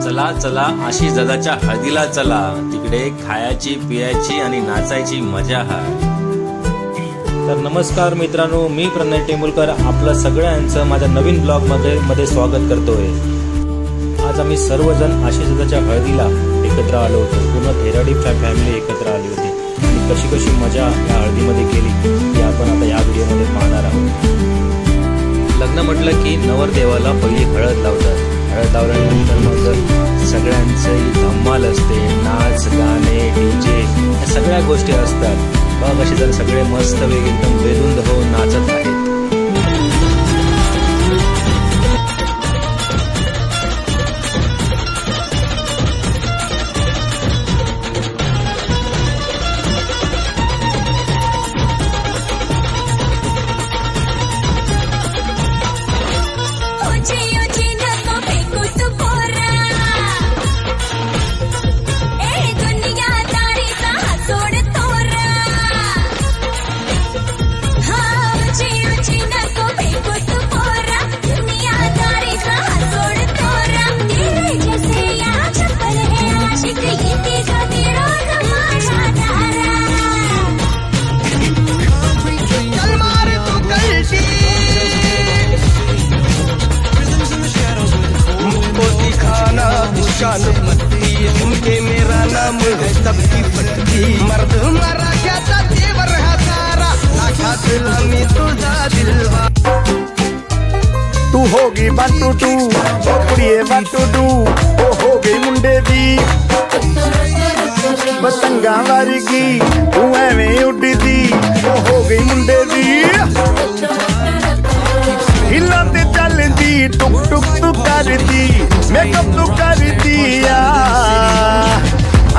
चला चला आशिष दादाच्या हळदीला चला, तिकडे खायची पियाची आणि नाचायची मजा आहे. तर नमस्कार मित्रांनो, मी प्रणय टेंबुलकर आपलं सगळ्यांचं माझ्या नवीन ब्लॉग मध्ये स्वागत करतोय. आज आम्ही सर्वजण आशिष दादाच्या हळदीला एकत्र आलो होतो. पूर्ण धेराडी फॅमिली एकत्र आली होती आणि कशी कशी मजा या हळदीमध्ये केली ती आपण आता या व्हिडिओमध्ये पाहणार आहोत. लग्न म्हटलं की नवरदेवाला पहिली हळद लावतात. हळद लावल्यानंतर मग सगळ्यांची धम्माल असते, नाच गाणे डीजे या सगळ्या गोष्टी असतात. बघ असे जर सगळे मस्त वेगळे एकदम बेधुंद होऊन नाचत आहेत. उनके मेरा नाम है सबकी पटकी, मर्द मराठ्याचा देवर हा सारा, आखातला मी तुझा दिलवा. तू होगी 1 2 2 कुड़िए 1 2 2 ओ हो गई मुंडे दी बतंगा वर्गी, तू एवें उड़दी ओ हो गई मुंडे दी. हिला ते चलदी टुक टुक तू करदी, मेकअप तू करदी,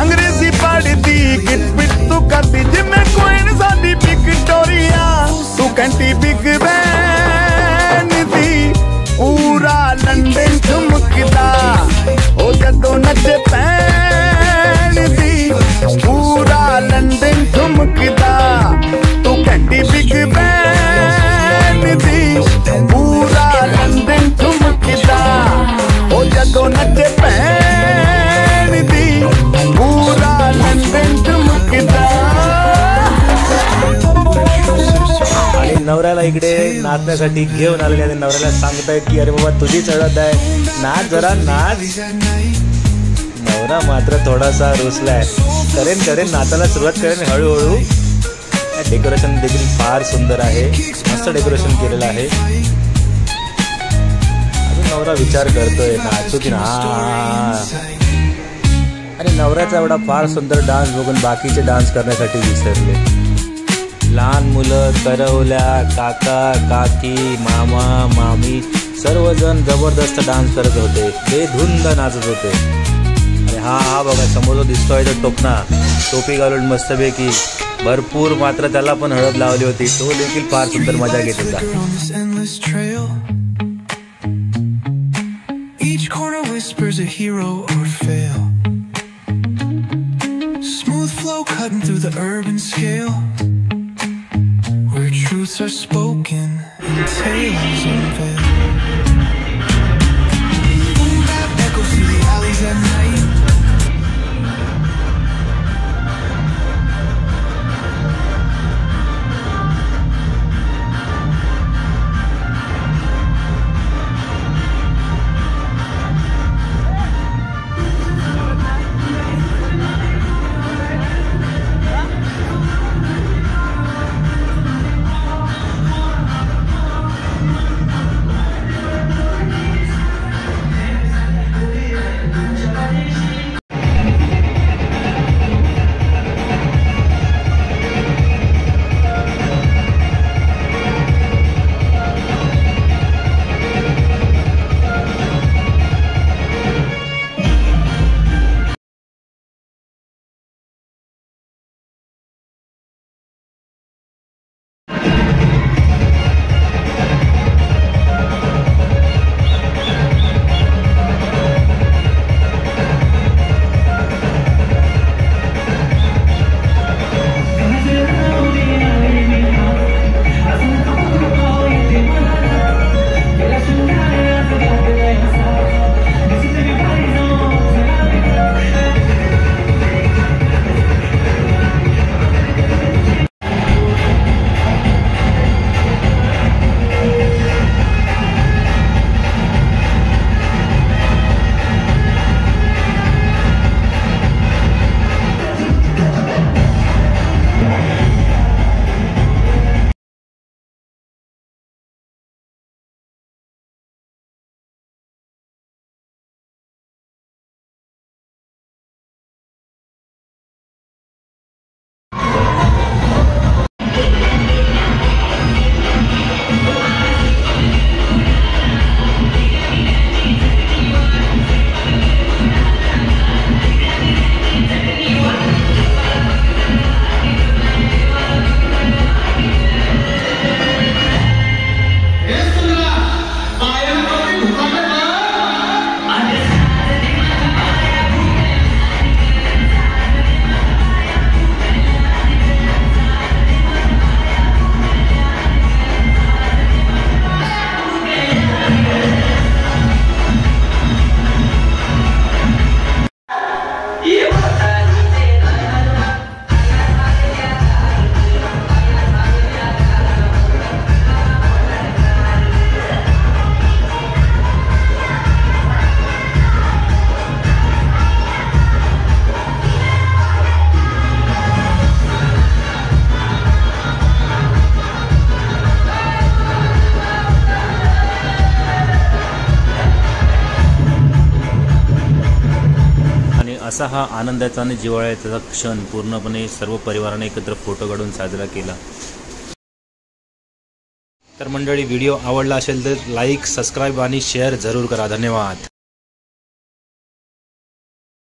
अंग्रेजी पढ़दी, गिट पिट तू करदी, जिम्मे कोई साडी विक्टोरिया. तू कंटी बिग बैन दी, पूरा लंदन ठुमकदा, ओ जदों नचे पैन दी, पूरा लंदन ठुमकदा. तू कंटी बिग बैन दी, पूरा लंदन ठुमकदा, ओ जदों नचे पैन दी, पूरा लंदन ठुमकदा. आणि नवऱ्याला इकडे नाचण्यासाठी घेऊन आलेले आणि नवऱ्याला सांगतायत की अरे बाबा तुझीच हळद आहे, नाच जरा नाच. नवरा मात्र थोडासा रुसलाय. करेन नाचायला सुरुवात करेन हळूहळू. डेकोरेशन देखील फार सुंदर आहे, मस्त डेकोरेशन केलेलं आहे. अजून नवरा विचार करतोय नाचू की ना. आणि नवऱ्याचा एवढा फार सुंदर डान्स बघून बाकीचे डान्स करण्यासाठी विसरले. लहान मुलं, करवल्या, काका काकी, मामा मामी सर्वजण जबरदस्त डान्स करत होते, बेधुंद नाचत होते. आणि हा बघा समोर जो दिसतोय तो टोपना, टोपी घालून मस्तपैकी भरपूर मात्र त्याला पण हळद लावली होती. तो देखील फार सुंदर मजा घेत होता. Each corner whispers a hero or fail. Smooth flow cutting through the urban scale, where truths are spoken and tales unveiled. Boom bap echoes through the alleys at night. असा हा आनंदाचा आणि जिव्हाळ्याचा क्षण पूर्णपणे सर्व परिवाराने एकत्र फोटो काढून साजरा केला। तर मंडळी, व्हिडिओ आवडला असेल तर लाईक, सबस्क्राईब आणि शेअर जरूर करा। धन्यवाद।